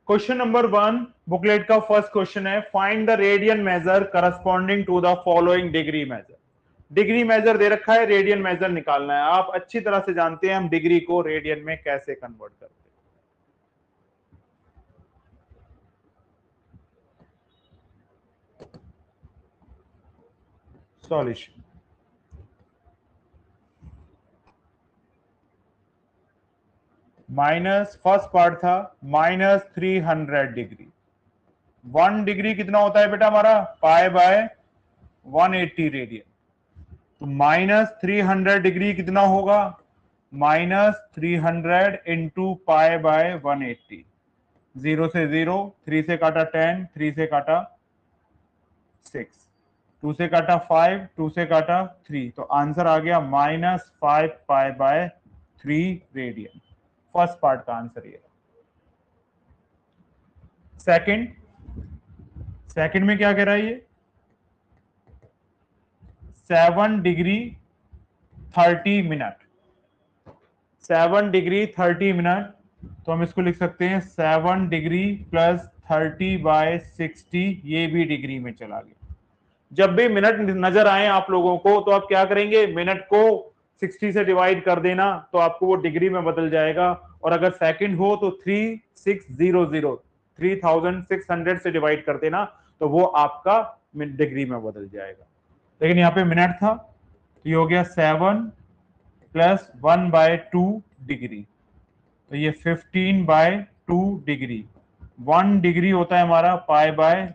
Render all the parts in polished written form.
Question number 1 booklet का first question है, find the radian measure corresponding to the following degree measure. Degree measure दे रखा है, radian major निकालना है। आप अच्छी तरह से जानते हैं हम डिग्री को रेडियन में कैसे कन्वर्ट करते हैं। सॉल्यूशन, माइनस फर्स्ट पार्ट था -300 डिग्री। 1 डिग्री कितना होता है बेटा हमारा, पाई बाय 180 रेडियन। तो -300 डिग्री कितना होगा, -300 इंटू पाई बाय 180। 0 से 0, 3 से काटा 10, 3 से काटा 6, 2 से काटा 5, 2 से काटा 3, तो आंसर आ गया -5 pi by 3 radian. First part का आंसर ये। सेकंड में क्या कह रहा है ये, 7 डिग्री 30 मिनट। 7 डिग्री 30 मिनट, तो हम इसको लिख सकते हैं 7 डिग्री प्लस 30 बाय 60, ये भी डिग्री में चला गया। जब भी मिनट नजर आए आप लोगों को तो आप क्या करेंगे, मिनट को 60 से डिवाइड कर देना तो आपको वो डिग्री में बदल जाएगा। और अगर सेकंड हो तो 3600 से डिवाइड कर देना तो वो आपका डिग्री में बदल जाएगा। लेकिन यहाँ पे मिनट था, तो ये हो गया 7 प्लस 1/2 डिग्री, तो ये 15/2 डिग्री। 1 डिग्री होता है हमारा पाई बाय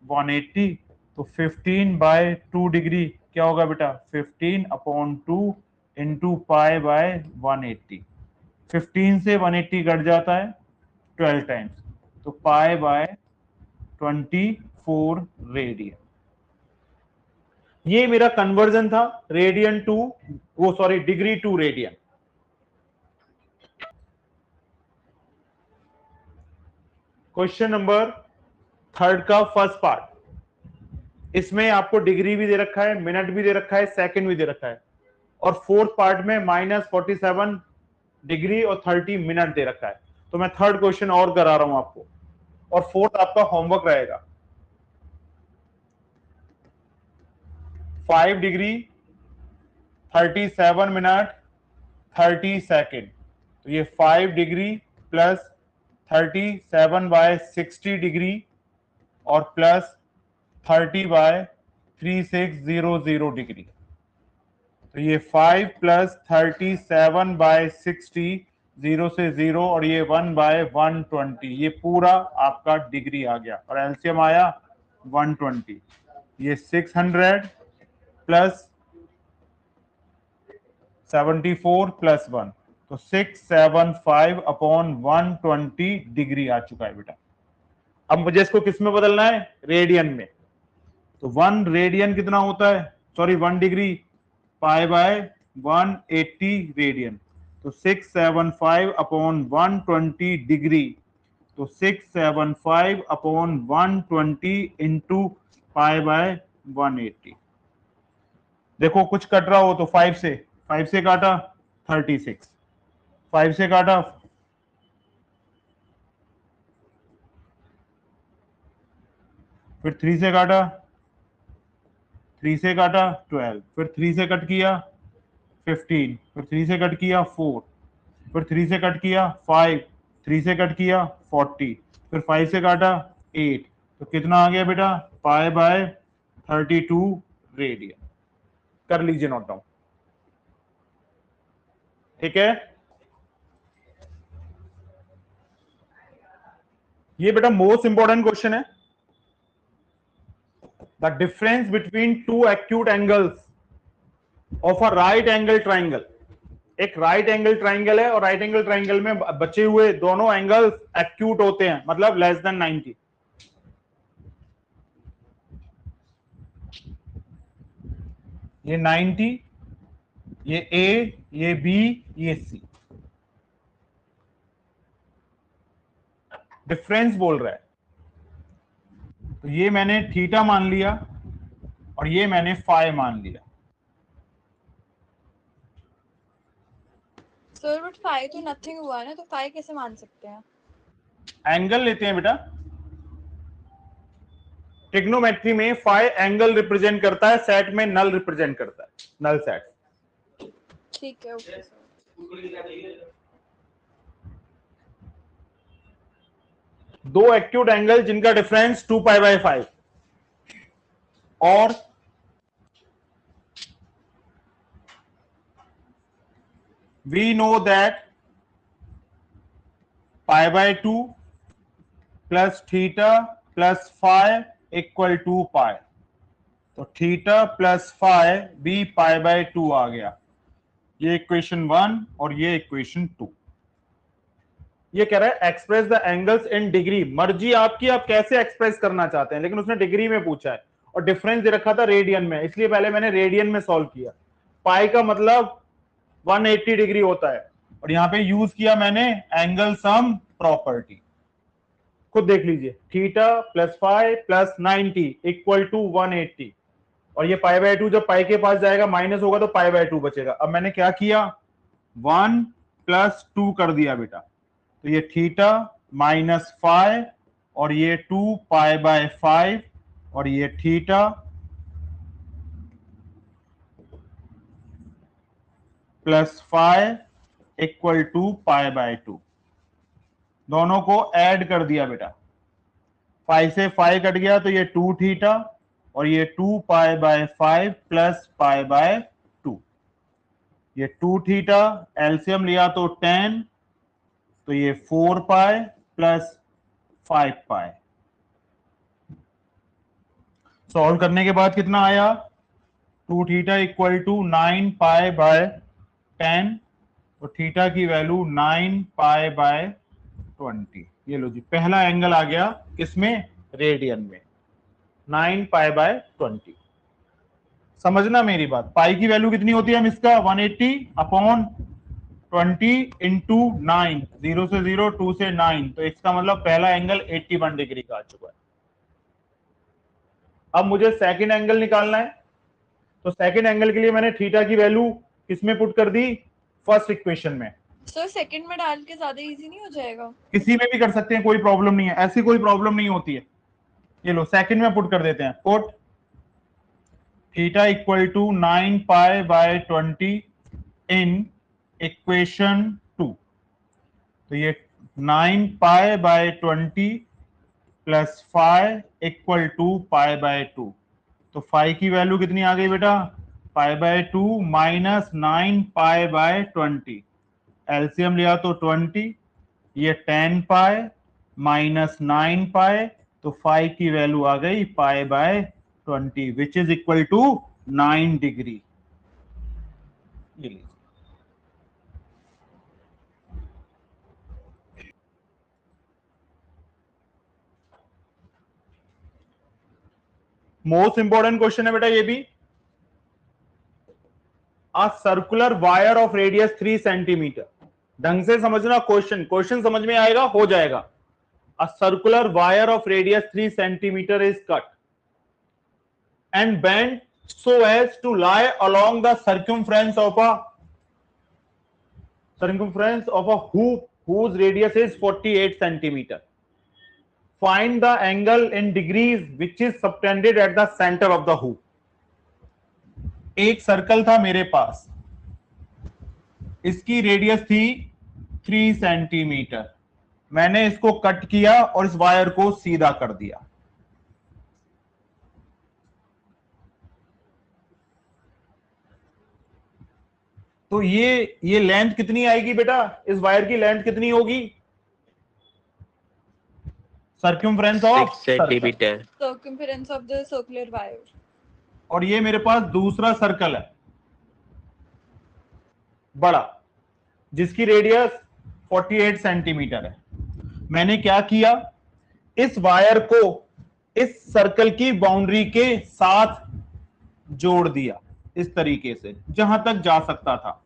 180, तो 15/2 डिग्री क्या होगा बेटा, 15/2 इंटू पाई बाय 180। 15 से 180 घट जाता है 12 टाइम्स, तो पाई बाय 24 रेडियन। ये मेरा कन्वर्जन था रेडियन टू, वो sorry degree to radian. Question number third का फर्स्ट पार्ट, इसमें आपको डिग्री भी दे रखा है, मिनट भी दे रखा है, सेकंड भी दे रखा है, और फोर्थ पार्ट में -47 डिग्री और 30 मिनट दे रखा है। तो मैं थर्ड क्वेश्चन और करा रहा हूं आपको, और फोर्थ आपका होमवर्क रहेगा। 5 डिग्री 37 मिनट 30 सेकेंड, तो ये 5 डिग्री प्लस 37/60 डिग्री और प्लस 30/3600 डिग्री, तो ये 5 प्लस 37/60, 0 से 0, और ये 1/120, ये पूरा आपका डिग्री आ गया और एलसीएम आया 120। ये 600 प्लस 74 प्लस 1, तो 675/120 डिग्री आ चुका है बेटा। अब मुझे इसको किस में बदलना है, रेडियन में। तो 1 रेडियन कितना होता है, sorry 1 degree pi by 180 radian, तो 675/120 डिग्री, तो 675/120 इंटू पाई बाय 180। देखो कुछ कट रहा हो तो 5 से काटा 36, 5 से काटा, फिर 3 से काटा, 3 से काटा 12, फिर 3 से कट किया 15, फिर 3 से कट किया 4, फिर 3 से कट किया 5, 3 से कट किया 40, फिर 5 से काटा 8, तो कितना आ गया बेटा, पाई बाय 32 रेडियन। कर लीजिए नोट डाउन, ठीक है। ये बेटा मोस्ट इंपॉर्टेंट क्वेश्चन है, the difference between two acute angles of a right angle triangle. एक राइट एंगल ट्राइंगल है और राइट एंगल ट्राइंगल में बचे हुए दोनों एंगल्स एक्यूट होते हैं, मतलब लेस देन 90। ये 90, ये ए, ये बी, ये सी, डिफरेंस बोल रहा है। तो ये मैंने थीटा मान लिया और ये मैंने फाई मान लिया। सर बट फाई तो नथिंग हुआ ना, तो फाई कैसे मान सकते हैं? एंगल लेते हैं बेटा, ट्रिग्नोमेट्री में फाई एंगल रिप्रेजेंट करता है, सेट में नल रिप्रेजेंट करता है, नल सेट। ठीक है, ओके सर। दो एक्यूट एंगल जिनका डिफरेंस 2π/5 और we know that π/2 plus theta plus phi equal to pi, तो थीटा प्लस फाई भी π/2 आ गया। ये इक्वेशन 1 और ये इक्वेशन 2। ये कह रहा है express the angles in degree. मर्जी आपकी, आप कैसे एक्सप्रेस करना चाहते हैं, लेकिन उसने डिग्री में पूछा है और डिफरेंस दे रखा था रेडियन में, इसलिए पहले मैंने रेडियन में सॉल्व किया। पाई का मतलब 180 डिग्री होता है और यहां पे यूज किया मैंने एंगल सम प्रॉपर्टी। खुद देख लीजिए, theta plus phi plus 90 equal to 180, और ये π/2 जब पाई के पास जाएगा माइनस होगा तो π/2 बचेगा। अब मैंने क्या किया, 1 + 2 कर दिया बेटा, तो ये थीटा माइनस फाई और ये 2π/5 और ये theta plus phi equal to π/2। दोनों को ऐड कर दिया बेटा, 5 से 5 कट गया तो ये 2 थीटा और ये 2π/5 प्लस π/2। ये 2 थीटा एलसीएम लिया तो 10, तो ये 4π प्लस 5π। सॉल्व करने के बाद कितना आया, 2 थीटा इक्वल टू 9π/10 और थीटा की वैल्यू 9π/20। ये लो जी, पहला एंगल आ गया किसमें, रेडियन में, 9π/20। समझना मेरी बात, पाई की वैल्यू कितनी होती है हम इसका 180/20 इंटू 9, 0 से 0, 2 से 9, तो इसका मतलब पहला एंगल 81 डिग्री का आ चुका है। अब मुझे सेकंड एंगल निकालना है, तो सेकंड एंगल के लिए मैंने थीटा की वैल्यू किसमें पुट कर दी, फर्स्ट इक्वेशन में। सर सेकंड में डाल के ज्यादा इजी नहीं हो जाएगा? किसी में भी कर सकते हैं, कोई प्रॉब्लम नहीं है, ऐसी कोई प्रॉब्लम नहीं होती है। ये लो सेकंड में पुट कर देते हैं, put theta equal to 9π/20 in equation 2, तो ये 9π/20 प्लस फाई इक्वल टू π/2, तो फाई की वैल्यू कितनी आ गई बेटा, π/2 माइनस 9π/20, एलसीएम लिया तो 20, ये 10π माइनस 9π, तो फाई की वैल्यू आ गई π/20 which is equal to 9 degree. ये लीजिए, मोस्ट इंपॉर्टेंट क्वेश्चन है बेटा ये भी। A circular wire of radius 3 centimetre, ढंग से समझना क्वेश्चन समझ में आएगा, हो जाएगा। A circular wire of radius 3 centimetre is cut and bent so as to lie along the circumference of a hoop whose radius is 48 centimeter. Find the angle in degrees which is subtended at the center of the hoop. एक circle था मेरे पास, इसकी radius थी 3 centimetre, मैंने इसको cut किया और इस वायर को सीधा कर दिया। तो ये लेंथ कितनी आएगी बेटा, इस वायर की लेंथ कितनी होगी, circumference of centimetre, circumference of the circular wire. और ये मेरे पास दूसरा सर्कल है बड़ा, जिसकी रेडियस 48 सेंटीमीटर है। मैंने क्या किया, इस वायर को इस सर्कल की बाउंड्री के साथ जोड़ दिया इस तरीके से, जहां तक जा सकता था।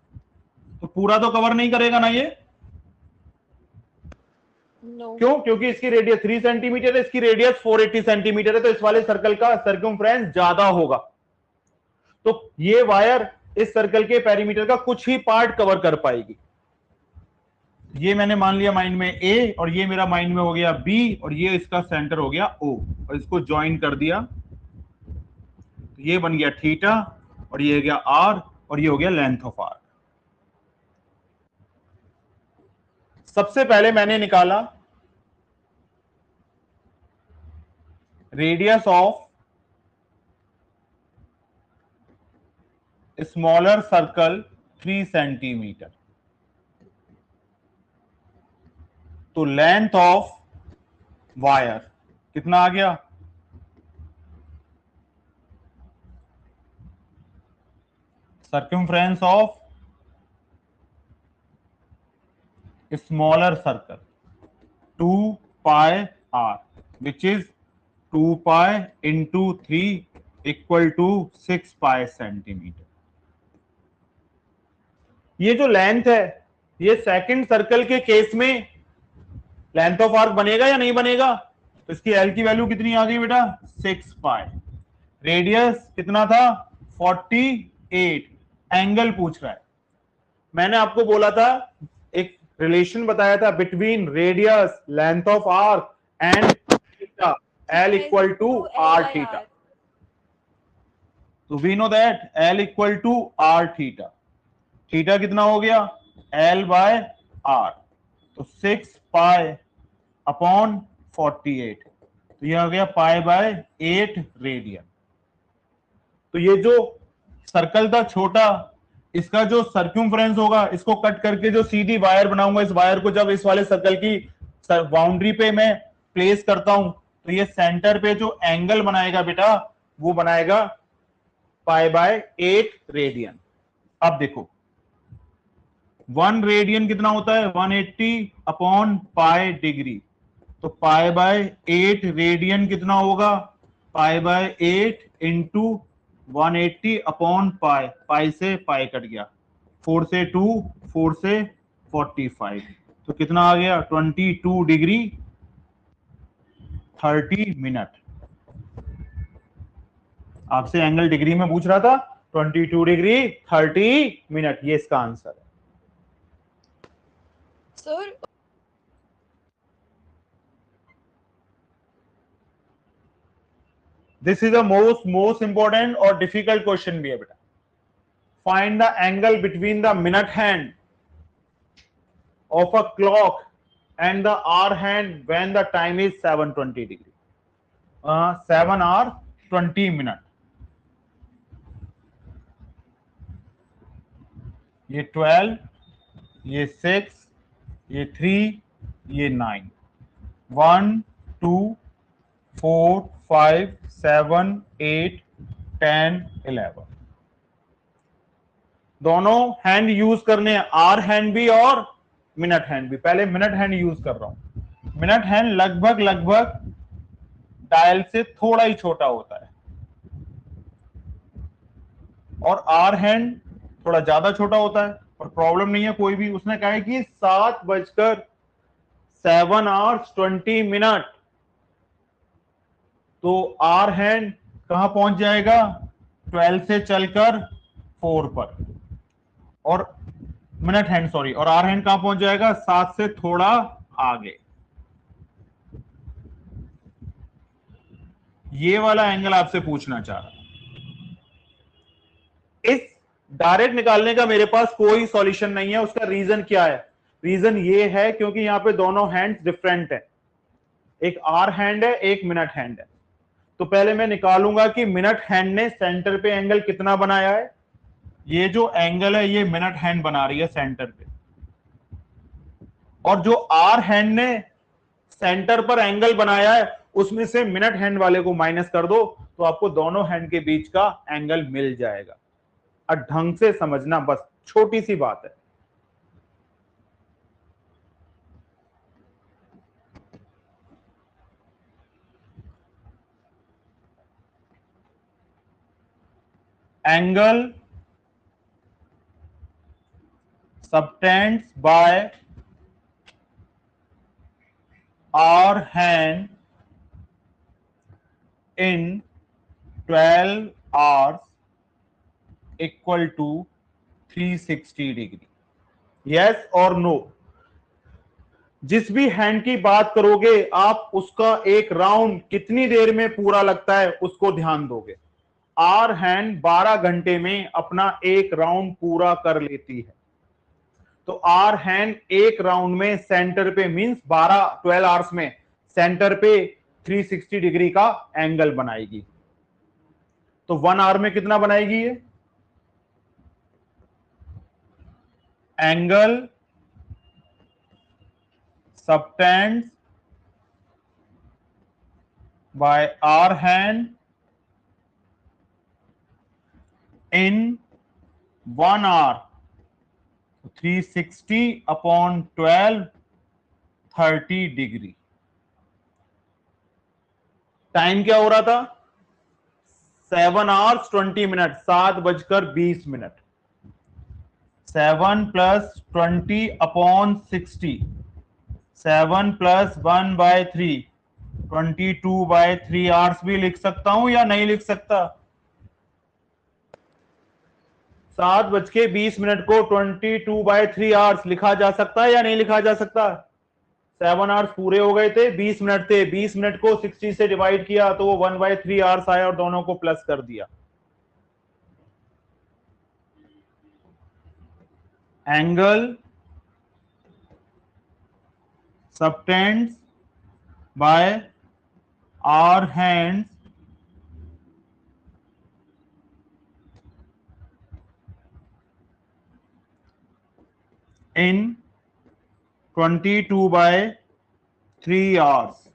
तो पूरा तो कवर नहीं करेगा ना ये, क्यों, क्योंकि इसकी रेडियस 3 सेंटीमीटर है, इसकी रेडियस 480 सेंटीमीटर है, तो इस वाले सर्कल का सर्कम्फ्रेंस ज्यादा होगा। तो ये वायर इस सर्कल के पेरीमीटर का कुछ ही पार्ट कवर कर पाएगी। ये मैंने मान लिया माइंड में ए, और ये मेरा माइंड में हो गया बी, और ये इसका सेंटर हो गया ओ, और इसको ज्वाइन कर दिया तो ये बन गया थीटा, और ये हो गया आर, और ये हो गया लेंथ ऑफ आर। सबसे पहले मैंने निकाला radius of smaller circle 3 centimetre, तो लेंथ ऑफ वायर कितना आ गया, circumference of smaller circle 2 pi r, which is 2 pi into 3 equal to 6 pi centimetre. ये जो लेंथ है, ये सेकंड सर्कल के केस में लेंथ ऑफ आर्क बनेगा या नहीं बनेगा, तो इसकी एल की वैल्यू कितनी आ गई बेटा, 6 पाई। रेडियस कितना था, 48, एंगल पूछ रहा है। मैंने आपको बोला था, एक रिलेशन बताया था between radius, length of arc and theta, l equal to r theta. तो we know that l equal to r theta. Theta कितना हो गया, एल बाय आर, तो 6 पाई अपॉन 48, तो यह हो गया पाई बाय 8 रेडियन। तो ये जो सर्कल था छोटा, इसका जो सर्क्यूमफ्रेंस होगा, इसको कट करके जो सीधी वायर बनाऊंगा, इस वायर को जब इस वाले सर्कल की बाउंड्री पे मैं प्लेस करता हूं, तो ये सेंटर पे जो एंगल बनाएगा बेटा, वो बनाएगा पाई बाय 8 रेडियन। अब देखो 1 रेडियन कितना होता है, 180 अपॉन पाई डिग्री, तो पाई बाय 8 रेडियन कितना होगा, pi by 8 into 180 upon pi, pi से पाई कट गया, 4 से 2, 4 से 45, तो कितना आ गया 22 डिग्री 30 मिनट। आपसे एंगल डिग्री में पूछ रहा था, 22 डिग्री 30 मिनट, ये इसका आंसर है। Sir, This is the most important और difficult question भी है बेटा। Find the angle between the minute hand of a clock and the hour hand when the time is 7:20 degree. 7 hour 20 minute. ये 12, ये 6, ये 3, ये 9, 1, 2, 4, 5, 7, 8, 10, 11। दोनों हैंड यूज करने हैं, आर हैंड भी और मिनट हैंड भी। पहले मिनट हैंड यूज कर रहा हूं। मिनट हैंड लगभग डायल से थोड़ा ही छोटा होता है, और आर हैंड थोड़ा ज्यादा छोटा होता है, और प्रॉब्लम नहीं है कोई भी। उसने कहा है कि 7 hours 20 मिनट, तो आर हैंड कहां पहुंच जाएगा, 12 से चलकर 4 पर, और मिनट हैंड सॉरी, और आर हैंड कहां पहुंच जाएगा, 7 से थोड़ा आगे। ये वाला एंगल आपसे पूछना चाह रहा। इस डायरेक्ट निकालने का मेरे पास कोई सॉल्यूशन नहीं है। उसका रीजन क्या है, रीजन ये है क्योंकि यहां पे दोनों हैंड्स डिफरेंट है, एक आर हैंड है, एक मिनट हैंड है। तो पहले मैं निकालूंगा कि मिनट हैंड ने सेंटर पे एंगल कितना बनाया है। ये जो एंगल है ये मिनट हैंड बना रही है सेंटर पे, और जो आर हैंड ने सेंटर पर एंगल बनाया है उसमें से मिनट हैंड वाले को माइनस कर दो, तो आपको दोनों हैंड के बीच का एंगल मिल जाएगा। अब ढंग से समझना, बस छोटी सी बात है। Angle subtends by our hand in 12 hours equal to 360 degree. Yes or no? जिस भी हैंड की बात करोगे आप उसका एक राउंड कितनी देर में पूरा लगता है उसको ध्यान दोगे। आर हैंड 12 घंटे में अपना एक राउंड पूरा कर लेती है। तो आर हैंड एक राउंड में सेंटर पे मींस 12 आवर्स में सेंटर पे 360 डिग्री का एंगल बनाएगी। तो 1 आवर में कितना बनाएगी ये angle subtend by our hand in 1 hour 360 upon 12 30 degree. Time क्या हो रहा था 7 आवर्स 20 मिनट 7:20। 7 + 20 अपॉन 60 7 + 1/3 22/3 आवर्स भी लिख सकता हूं या नहीं लिख सकता। 7:20 को 22/3 आवर्स लिखा जा सकता है या नहीं लिखा जा सकता। 7 आवर्स पूरे हो गए थे 20 मिनट थे 20 मिनट को 60 से डिवाइड किया तो वो 1/3 आवर्स आया और दोनों को प्लस कर दिया। Angle subtends by hour hands in 22/3 hours.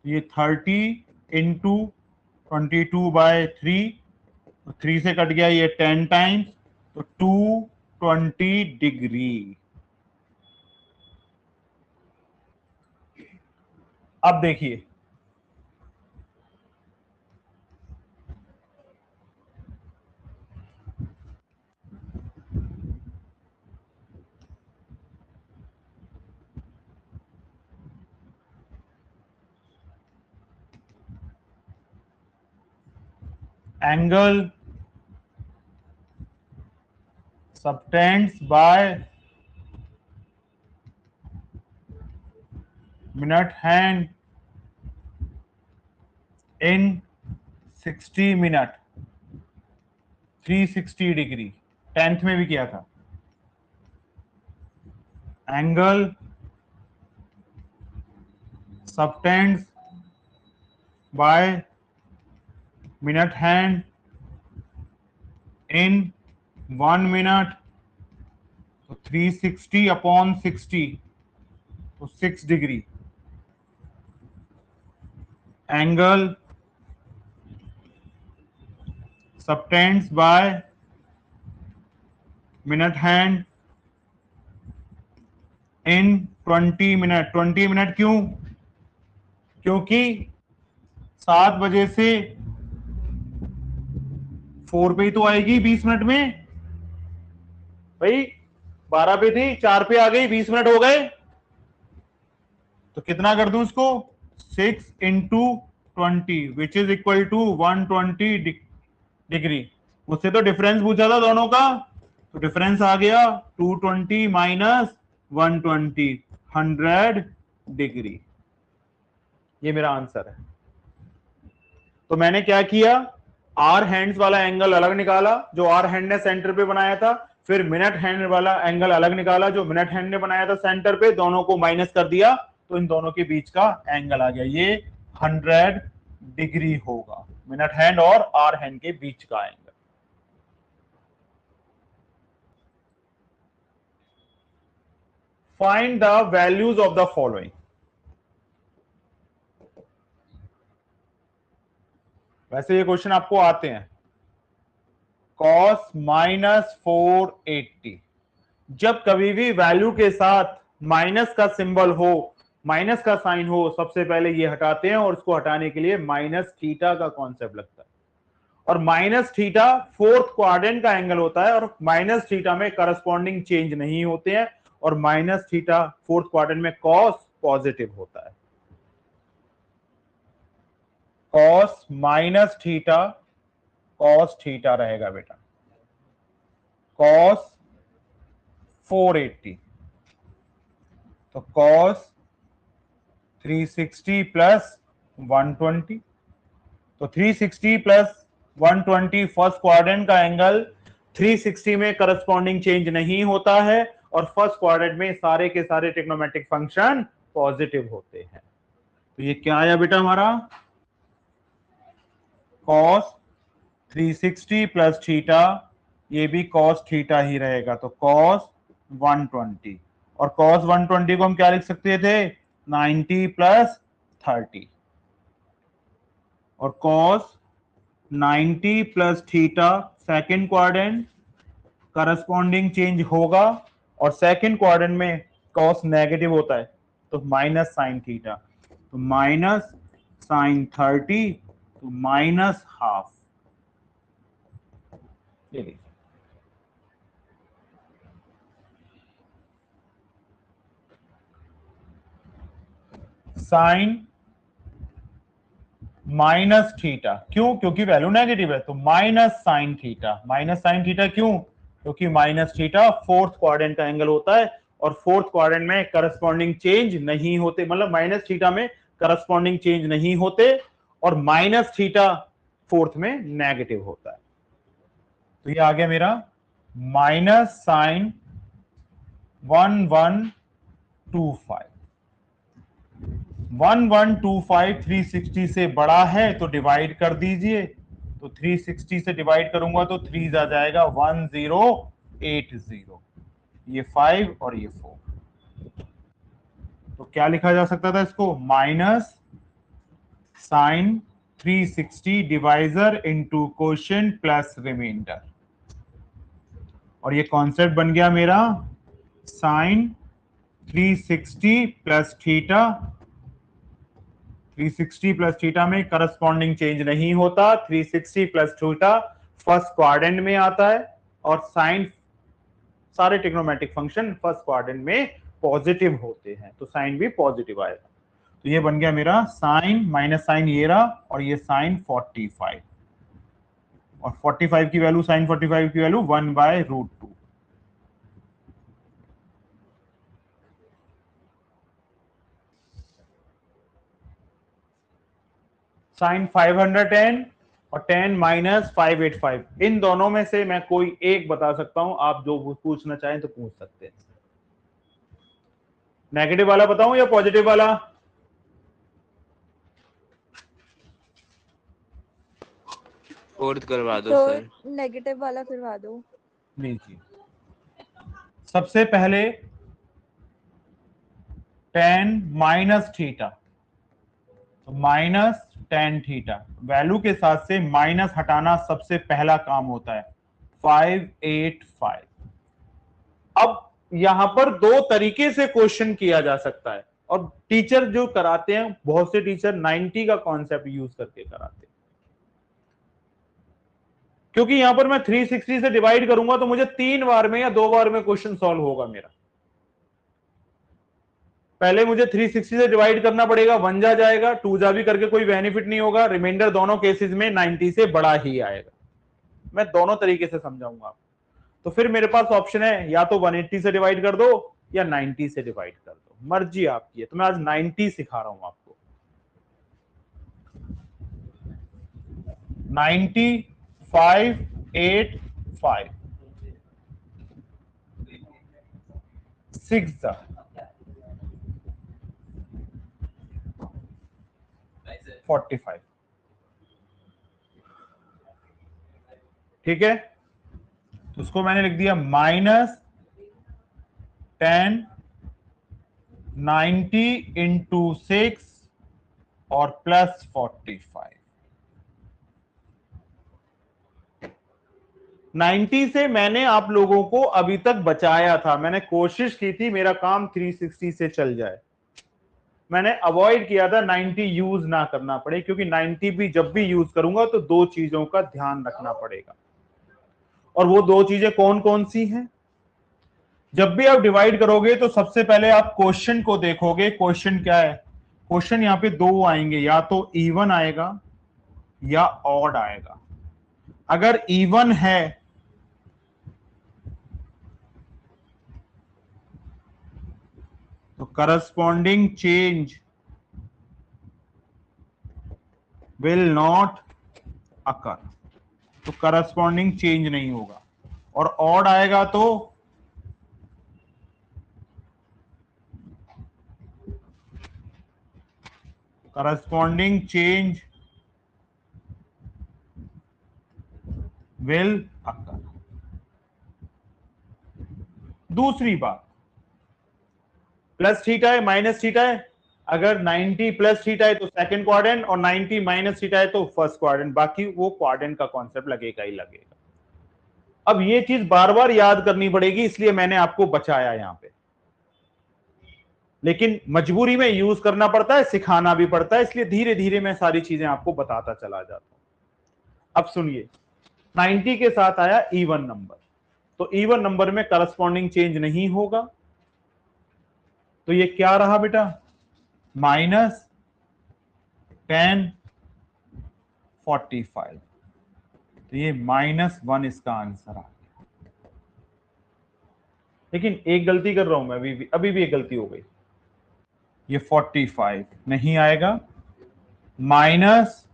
ये 30 इंटू 22/3 3 से कट गया ये 10 टाइम्स तो 220 डिग्री। अब देखिए angle subtends by minute hand in 60 minute 360 degree 10th में भी किया था। Angle subtends by minute hand in 1 minute तो 360 अपॉन 60 तो 6 degree. Angle subtends by minute hand in 20 minute 20 minute क्यों क्योंकि 7 बजे से 4 पे ही तो आएगी 20 मिनट में भाई 12 पे थी 4 पे आ गई 20 मिनट हो गए तो कितना कर दूं इसको 6 × 20 which is equal to 120 degree. मुझसे तो डिफरेंस पूछा था दोनों का तो डिफरेंस आ गया 220 माइनस 120 100 डिग्री। ये मेरा आंसर है। तो मैंने क्या किया आर हैंड्स वाला एंगल अलग निकाला जो आर हैंड ने सेंटर पे बनाया था फिर मिनट हैंड वाला एंगल अलग निकाला जो मिनट हैंड ने बनाया था सेंटर पे दोनों को माइनस कर दिया तो इन दोनों के बीच का एंगल आ गया ये 100 डिग्री होगा मिनट हैंड और आर हैंड के बीच का angle. Find the values of the following. वैसे ये क्वेश्चन आपको आते हैं cos -480 जब कभी भी वैल्यू के साथ माइनस का सिंबल हो माइनस का साइन हो सबसे पहले ये हटाते हैं और इसको हटाने के लिए -थीटा का कॉन्सेप्ट लगता है और -थीटा फोर्थ क्वाड्रेंट का एंगल होता है और -थीटा में करस्पॉन्डिंग चेंज नहीं होते हैं और -थीटा फोर्थ क्वाड्रेंट में कॉस पॉजिटिव होता है। cos थीटा रहेगा बेटा cos 480 तो cos 360 प्लस 120, तो 360 प्लस 120 फर्स्ट क्वाड्रेंट का एंगल 360 में करस्पॉन्डिंग चेंज नहीं होता है और फर्स्ट क्वाड्रेंट में सारे के सारे ट्रिग्नोमेट्रिक फंक्शन पॉजिटिव होते हैं। तो ये क्या आया बेटा हमारा, cos 360 प्लस थीटा, ये भी cos थीटा ही रहेगा, तो cos 120, और cos 120 को हम क्या लिख सकते थे, 90 प्लस 30, और cos 90 plus theta second quadrant corresponding change होगा, और सेकेंड क्वाड्रेंट में cos नेगेटिव होता है तो माइनस साइन थीटा, तो माइनस साइन 30 तो माइनस हाफ। ये साइन माइनस थीटा, क्यों, क्योंकि वैल्यू नेगेटिव है, तो minus sine theta, minus sine theta क्यों, क्योंकि माइनस थीटा फोर्थ क्वाड्रेंट का एंगल होता है और फोर्थ क्वाड्रेंट में करस्पॉन्डिंग चेंज नहीं होते, मतलब माइनस थीटा में करस्पॉन्डिंग चेंज नहीं होते और माइनस थीटा फोर्थ में नेगेटिव होता है। तो ये आ गया मेरा माइनस साइन 1125, 1125 360 से बड़ा है तो डिवाइड कर दीजिए, तो 360 से डिवाइड करूंगा तो 3 आ जाएगा 1080, ये 5 और ये 4, तो क्या लिखा जा सकता था इसको, minus sine 360 divisor into quotient plus remainder, और ये कॉन्सेप्ट बन गया मेरा sine 360 plus theta, 360 plus theta में करस्पॉन्डिंग चेंज नहीं होता, 360 प्लस थीटा फर्स्ट क्वाड्रेंट में आता है और साइन सारे ट्रिग्नोमेट्रिक फंक्शन फर्स्ट क्वाड्रेंट में पॉजिटिव होते हैं, तो साइन भी पॉजिटिव आएगा। तो ये बन गया मेरा साइन माइनस साइन ये रहा और ये साइन 45, और 45 की वैल्यू, साइन 45 की वैल्यू 1/√2। साइन 510 और 10 माइनस 585, इन दोनों में से मैं कोई एक बता सकता हूं, आप जो पूछना चाहें तो पूछ सकते हैं। नेगेटिव वाला बताऊं या पॉजिटिव वाला, फोर्थ करवा दो तो सर। नेगेटिव वाला करवा दो। लीजिए सबसे पहले 10 माइनस थीटा, तो माइनस टेन थीटा, वैल्यू के साथ से माइनस हटाना सबसे पहला काम होता है, 585। अब यहां पर दो तरीके से क्वेश्चन किया जा सकता है और टीचर जो कराते हैं, बहुत से टीचर 90 का कॉन्सेप्ट यूज करके कराते हैं, क्योंकि यहां पर मैं 360 से डिवाइड करूंगा तो मुझे 3 बार में या 2 बार में क्वेश्चन सॉल्व होगा मेरा। पहले मुझे 360 से डिवाइड करना पड़ेगा, 1 जा जाएगा, 2 जा भी करके कोई बेनिफिट नहीं होगा, रिमाइंडर दोनों केसेस में 90 से बड़ा ही आएगा। मैं दोनों तरीके से समझाऊंगा आपको। तो फिर मेरे पास ऑप्शन है, या तो 180 से डिवाइड कर दो या 90 से डिवाइड कर दो, मर्जी आपकी है। तो मैं आज 90 सिखा रहा हूं आपको। 90 5 8 5 6 45, ठीक है। तो उसको मैंने लिख दिया माइनस 10 90 इंटू 6 और प्लस 45। 90 से मैंने आप लोगों को अभी तक बचाया था, मैंने कोशिश की थी मेरा काम 360 से चल जाए, मैंने अवॉइड किया था 90 यूज ना करना पड़े, क्योंकि 90 भी जब भी यूज करूंगा तो दो चीजों का ध्यान रखना पड़ेगा, और वो दो चीजें कौन कौन सी हैं। जब भी आप डिवाइड करोगे तो सबसे पहले आप क्वेश्चन को देखोगे, क्वेश्चन क्या है। क्वेश्चन यहाँ पे दो आएंगे, या तो इवन आएगा या ऑड आएगा। अगर इवन है तो corresponding change will not occur, तो करस्पॉन्डिंग चेंज नहीं होगा। और ऑड आएगा तो करस्पॉन्डिंग चेंज विल अकर। दूसरी बात, प्लस थीटा है माइनस थीटा है, अगर 90 प्लस थीटा है तो सेकंड क्वाड्रेंट और 90 माइनस थीटा है तो फर्स्ट क्वाड्रेंट, बाकी वो क्वाड्रेंट का कॉन्सेप्ट लगेगा ही लगेगा। अब ये चीज बार बार याद करनी पड़ेगी, इसलिए मैंने आपको बचाया यहां पे, लेकिन मजबूरी में यूज करना पड़ता है, सिखाना भी पड़ता है, इसलिए धीरे धीरे मैं सारी चीजें आपको बताता चला जाता हूं। अब सुनिए, 90 के साथ आया इवन नंबर, तो इवन नंबर में करस्पॉन्डिंग चेंज नहीं होगा, तो ये क्या रहा बेटा, -1045। तो ये -1 इसका आंसर आ गया। लेकिन एक गलती कर रहा हूं मैं, अभी भी एक गलती हो गई, ये 45 नहीं आएगा, माइनस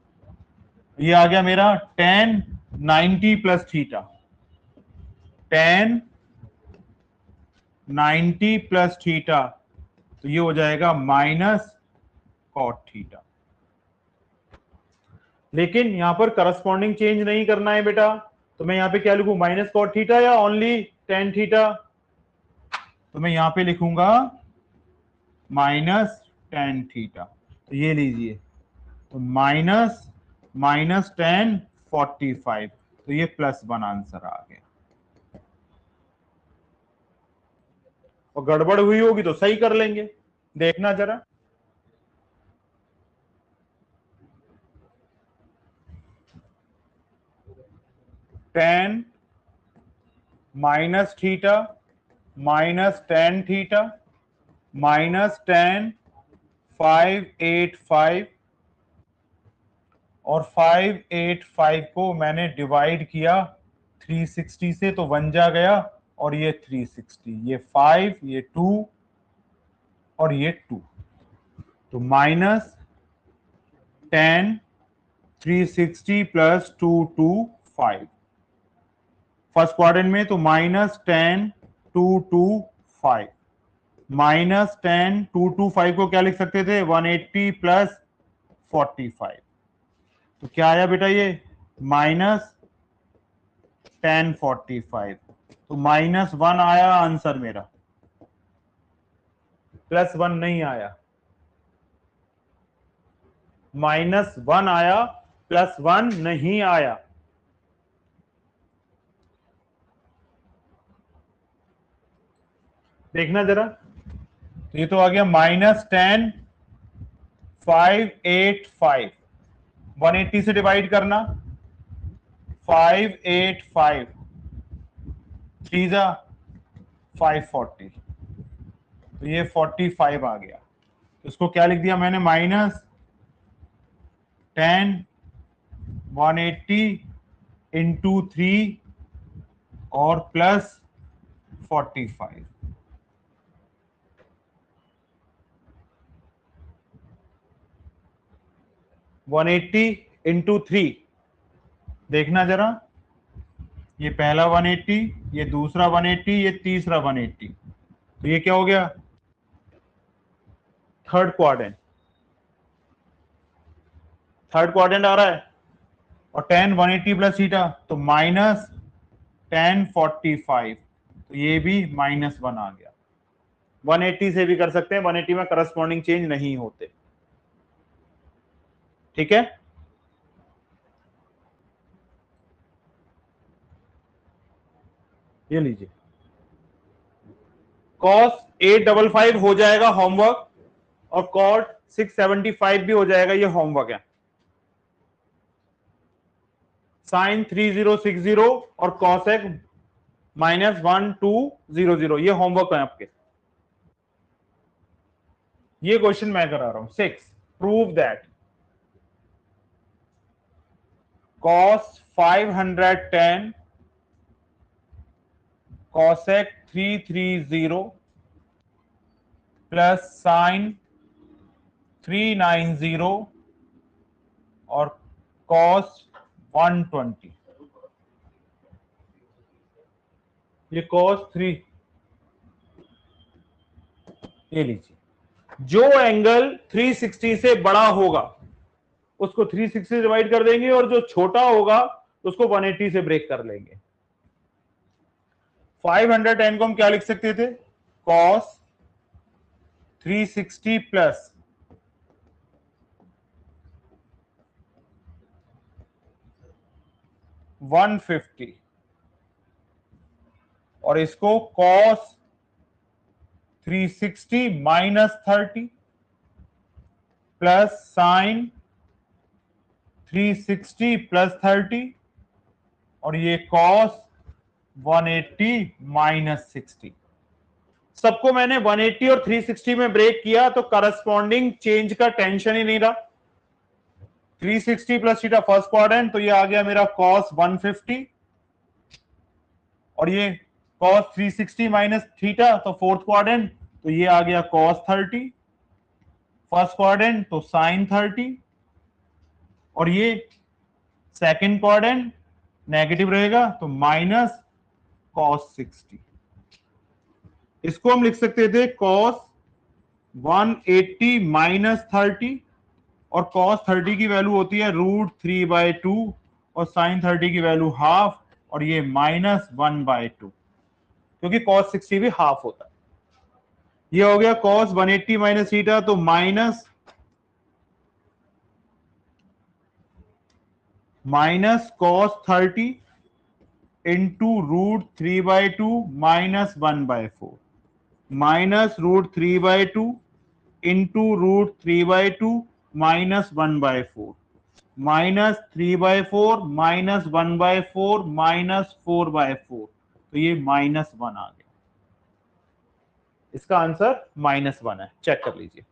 ये आ गया मेरा 10 90 प्लस थीटा, 10 90 प्लस थीटा, तो ये हो जाएगा माइनस कॉट थीटा। लेकिन यहां पर करस्पॉन्डिंग चेंज नहीं करना है बेटा, तो मैं यहां पे क्या लिखूं, माइनस कॉट थीटा या ओनली टेन थीटा, तो मैं यहां पे लिखूंगा -10 थीटा। तो ये लीजिए, तो -1045, तो ये +1 आंसर आ गया। और गड़बड़ हुई होगी तो सही कर लेंगे, देखना जरा। टेन माइनस थीटा -10 थीटा -10 585, और 585 को मैंने डिवाइड किया 360 से, तो 1 जा गया, और ये 360, ये 5, ये 2 और ये 2, तो -10 360 प्लस 225 फर्स्ट क्वाड्रेंट में, तो -10 225, -10 225 को क्या लिख सकते थे, 180 प्लस 45, तो क्या आया बेटा ये -1045, तो -1 आया आंसर मेरा, +1 नहीं आया, -1 आया, +1 नहीं आया। देखना जरा, तो ये तो आ गया -10 585, 180 से डिवाइड करना, 585 3 जा 540, तो ये 45 आ गया, तो इसको क्या लिख दिया मैंने, -10 180 इंटू 3 और +45, वन 180 इंटू 3, देखना जरा, ये पहला 180, ये दूसरा 180, ये तीसरा 180, तो ये क्या हो गया, थर्ड क्वाड्रेंट आ रहा है, और 10 180 प्लस थीटा, तो -1045, तो ये भी -1 आ गया। 180 से भी कर सकते हैं, 180 में करस्पॉन्डिंग चेंज नहीं होते, ठीक है। ये लीजिए, cos 855 हो जाएगा होमवर्क, और cot 675 भी हो जाएगा, ये होमवर्क है। sin 3060 और cosec -1200, ये होमवर्क है आपके। ये क्वेश्चन मैं करा रहा हूं, 6, prove that cos 510 cosec 330 plus sign 390 और कॉस 120। ये कॉस 3, ये लीजिए, जो एंगल 360 से बड़ा होगा उसको 360 से डिवाइड कर देंगे और जो छोटा होगा उसको 180 से ब्रेक कर लेंगे। 510 को हम क्या लिख सकते थे? कॉस 360 प्लस 150 और इसको cos 360 minus 30 plus sign 360 plus 30 और ये कॉस 180 माइनस 60। सबको मैंने 180 और 360 में ब्रेक किया तो करस्पॉन्डिंग चेंज का टेंशन ही नहीं रहा। 360 प्लस थीटा फर्स्ट क्वाड्रेंट, तो ये आ गया मेरा कॉस 150 और ये कॉस 360 माइनस थीटा तो फोर्थ क्वाड्रेंट, तो ये आ गया कॉस 30 फर्स्ट क्वाड्रेंट, तो साइन 30 और ये सेकंड क्वाड्रेंट नेगेटिव रहेगा तो माइनस कॉस 60। इसको हम लिख सकते थे कॉस 180 माइनस 30 और कॉस 30 की वैल्यू होती है √3/2 और साइन 30 की वैल्यू हाफ और ये माइनस 1/2 क्योंकि कॉस 60 भी हाफ होता है। ये हो गया कॉस 180 माइनस थीटा तो minus cos 30 into √3/2 minus 1/4 minus √3/2 into √3/2 minus 1/4 minus 3/4 minus 1/4 minus 4/4 तो ये -1 आ गया। इसका आंसर -1 है, चेक कर लीजिए।